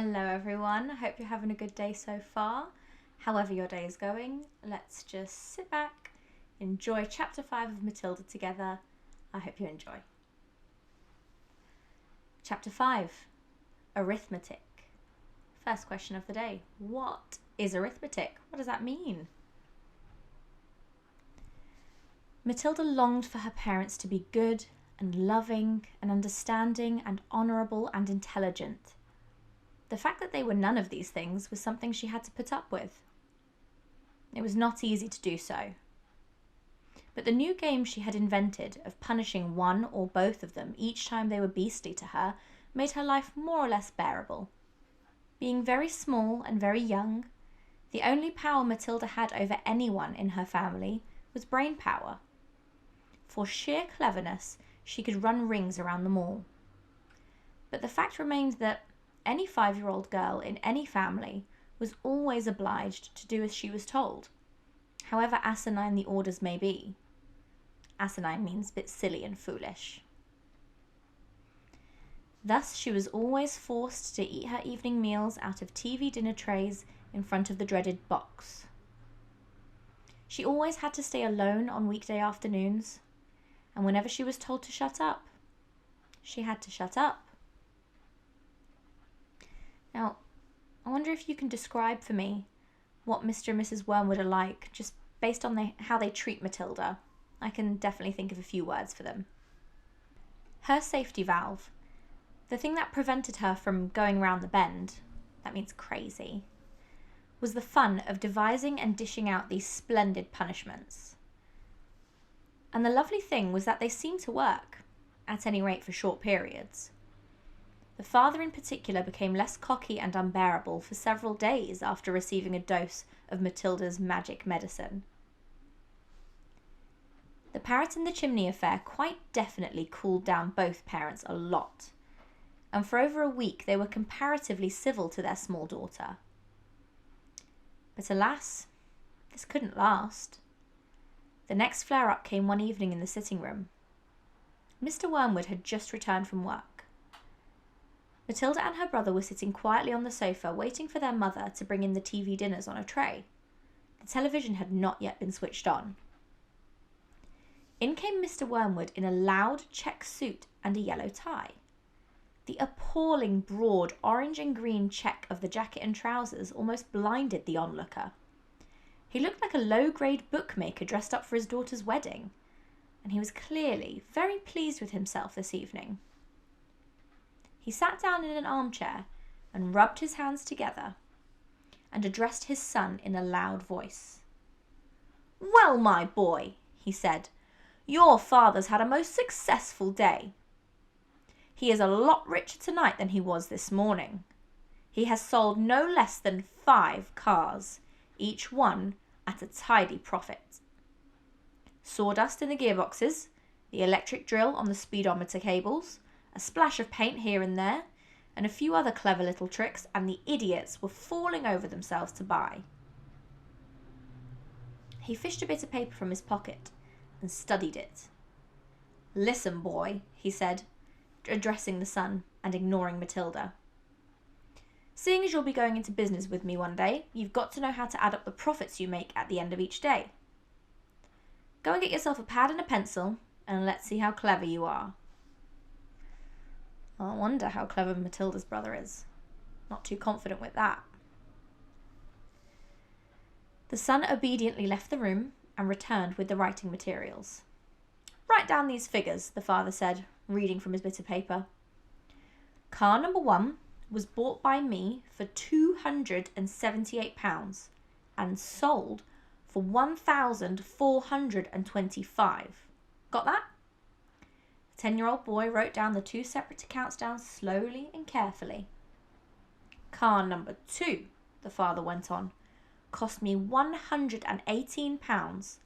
Hello everyone, I hope you're having a good day so far. However your day is going, let's just sit back, enjoy chapter 5 of Matilda together. I hope you enjoy. Chapter 5, Arithmetic. First question of the day, what is arithmetic? What does that mean? Matilda longed for her parents to be good and loving and understanding and honourable and intelligent. The fact that they were none of these things was something she had to put up with. It was not easy to do so. But the new game she had invented of punishing one or both of them each time they were beastly to her made her life more or less bearable. Being very small and very young, the only power Matilda had over anyone in her family was brain power. For sheer cleverness, she could run rings around them all. But the fact remained that any 5-year-old girl in any family was always obliged to do as she was told, however asinine the orders may be. Asinine means a bit silly and foolish. Thus she was always forced to eat her evening meals out of TV dinner trays in front of the dreaded box. She always had to stay alone on weekday afternoons, and whenever she was told to shut up, she had to shut up. Now, I wonder if you can describe for me what Mr and Mrs Wormwood are like, just based on how they treat Matilda. I can definitely think of a few words for them. Her safety valve, the thing that prevented her from going round the bend, that means crazy, was the fun of devising and dishing out these splendid punishments. And the lovely thing was that they seemed to work, at any rate for short periods. The father in particular became less cocky and unbearable for several days after receiving a dose of Matilda's magic medicine. The parrot in the chimney affair quite definitely cooled down both parents a lot, and for over a week they were comparatively civil to their small daughter. But alas, this couldn't last. The next flare-up came one evening in the sitting room. Mr Wormwood had just returned from work. Matilda and her brother were sitting quietly on the sofa waiting for their mother to bring in the TV dinners on a tray. The television had not yet been switched on. In came Mr Wormwood in a loud check suit and a yellow tie. The appalling broad orange and green check of the jacket and trousers almost blinded the onlooker. He looked like a low-grade bookmaker dressed up for his daughter's wedding, and he was clearly very pleased with himself this evening. He sat down in an armchair and rubbed his hands together and addressed his son in a loud voice. "Well, my boy," he said, "your father's had a most successful day. He is a lot richer tonight than he was this morning. He has sold no less than 5 cars, each one at a tidy profit. Sawdust in the gearboxes, the electric drill on the speedometer cables, a splash of paint here and there, and a few other clever little tricks, and the idiots were falling over themselves to buy." He fished a bit of paper from his pocket and studied it. "Listen, boy," he said, addressing the son and ignoring Matilda. "Seeing as you'll be going into business with me one day, you've got to know how to add up the profits you make at the end of each day. Go and get yourself a pad and a pencil, and let's see how clever you are." I wonder how clever Matilda's brother is. Not too confident with that. The son obediently left the room and returned with the writing materials. "Write down these figures," the father said, reading from his bit of paper. "Car number 1 was bought by me for £278 and sold for 1,425. Got that?" The 10-year-old boy wrote down the 2 separate accounts down slowly and carefully. "Car number 2, the father went on, "cost me £118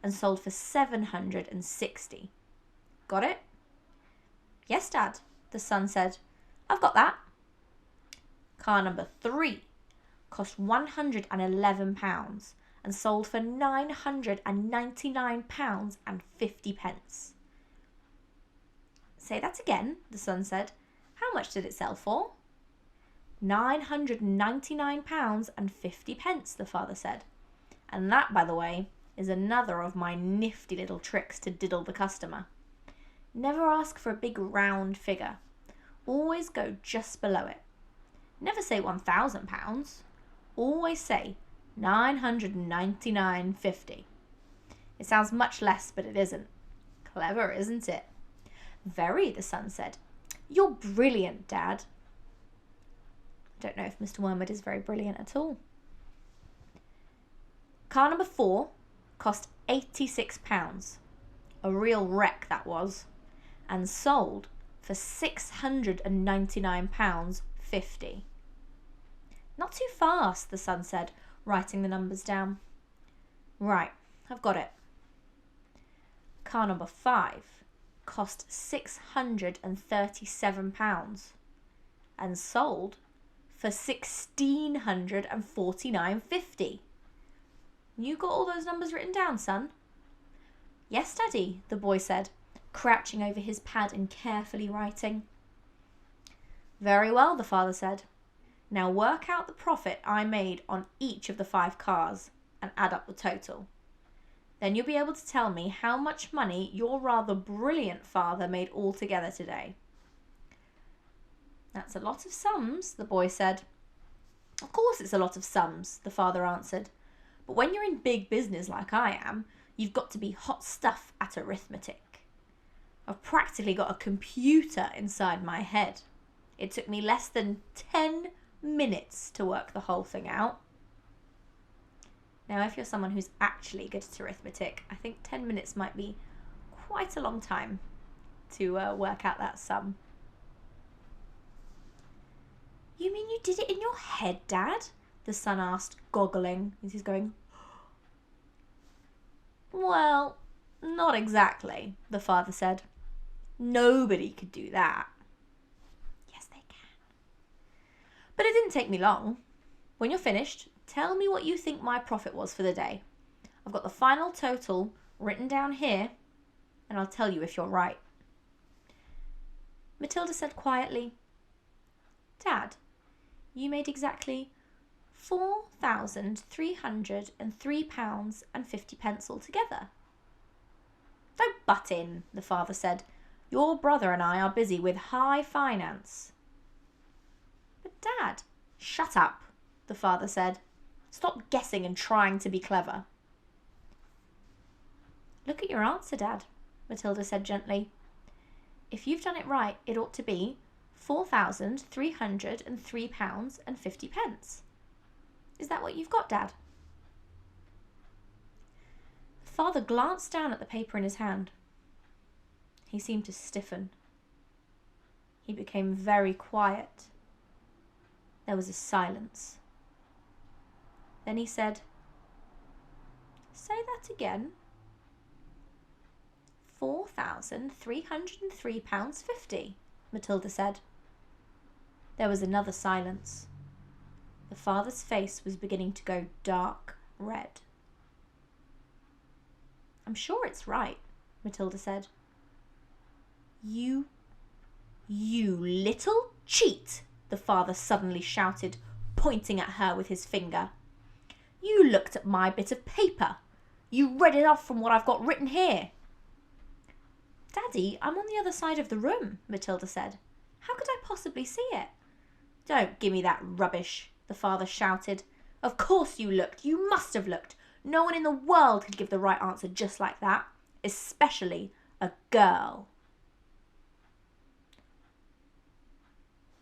and sold for 760. Got it?" "Yes, Dad," the son said. "I've got that." "Car number 3 cost £111 and sold for £999.50. "Say that again," the son said. "How much did it sell for?" £999.50, the father said. And that, by the way, is another of my nifty little tricks to diddle the customer. Never ask for a big round figure. Always go just below it. Never say £1,000. Always say £999.50. It sounds much less, but it isn't. Clever, isn't it? Very, the son said. You're brilliant, Dad. I don't know if Mr Wormwood is very brilliant at all. Car number 4 cost £86. A real wreck that was. And sold for £699.50. Not too fast, the son said, writing the numbers down. Right, I've got it. Car number 5 cost £637 and sold for £1,649.50. You got all those numbers written down, son? Yes, Daddy, the boy said, crouching over his pad and carefully writing. Very well, the father said. Now work out the profit I made on each of the 5 cars and add up the total. Then you'll be able to tell me how much money your rather brilliant father made altogether today. That's a lot of sums, the boy said. Of course it's a lot of sums, the father answered. But when you're in big business like I am, you've got to be hot stuff at arithmetic. I've practically got a computer inside my head. It took me less than 10 minutes to work the whole thing out. Now, if you're someone who's actually good at arithmetic, I think 10 minutes might be quite a long time to work out that sum. You mean you did it in your head, Dad? The son asked, goggling, as he's going. Well, not exactly, the father said. Nobody could do that. Yes, they can. But it didn't take me long. When you're finished, tell me what you think my profit was for the day. I've got the final total written down here, and I'll tell you if you're right. Matilda said quietly, Dad, you made exactly £4,303.50 altogether. Don't butt in, the father said. Your brother and I are busy with high finance. But Dad, shut up, the father said. Stop guessing and trying to be clever. Look at your answer, Dad, Matilda said gently. If you've done it right, it ought to be £4,303.50. Is that what you've got, Dad? The father glanced down at the paper in his hand. He seemed to stiffen. He became very quiet. There was a silence. Then he said, Say that again. £4,303.50, Matilda said. There was another silence. The father's face was beginning to go dark red. I'm sure it's right, Matilda said. You little cheat, the father suddenly shouted, pointing at her with his finger. You looked at my bit of paper. You read it off from what I've got written here. Daddy, I'm on the other side of the room, Matilda said. How could I possibly see it? Don't give me that rubbish, the father shouted. Of course you looked. You must have looked. No one in the world could give the right answer just like that, especially a girl.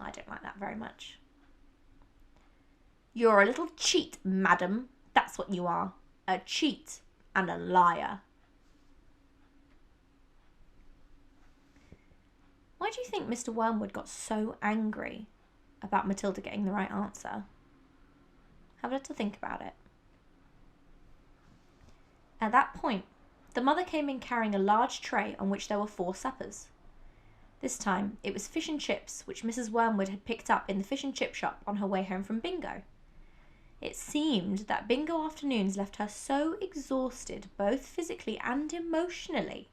I don't like that very much. You're a little cheat, madam. That's what you are. A cheat and a liar. Why do you think Mr Wormwood got so angry about Matilda getting the right answer? Have a little think about it. At that point, the mother came in carrying a large tray on which there were 4 suppers. This time, it was fish and chips, which Mrs Wormwood had picked up in the fish and chip shop on her way home from bingo. It seemed that bingo afternoons left her so exhausted, both physically and emotionally,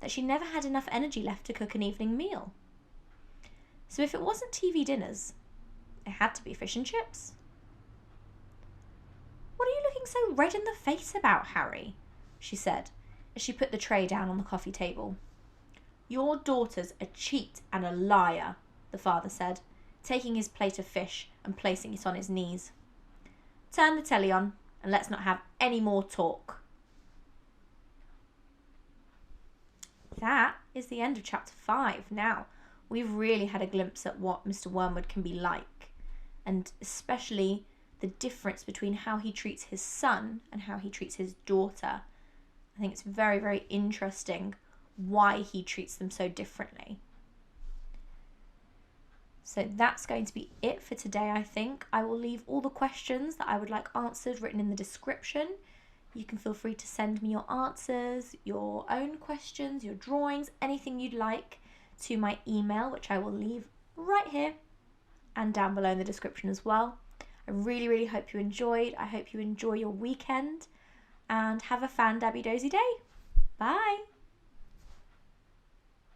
that she never had enough energy left to cook an evening meal. So if it wasn't TV dinners, It had to be fish and chips. What are you looking so red in the face about, Harry? She said, as she put the tray down on the coffee table. Your daughter's a cheat and a liar, the father said, taking his plate of fish and placing it on his knees. Turn the telly on and let's not have any more talk. That is the end of chapter 5. Now, we've really had a glimpse at what Mr Wormwood can be like, and especially the difference between how he treats his son and how he treats his daughter. I think it's very, very interesting why he treats them so differently. So that's going to be it for today, I think. I will leave all the questions that I would like answered written in the description. You can feel free to send me your answers, your own questions, your drawings, anything you'd like to my email, which I will leave right here and down below in the description as well. I really, really hope you enjoyed. I hope you enjoy your weekend and have a fan-dabby-dozy day. Bye!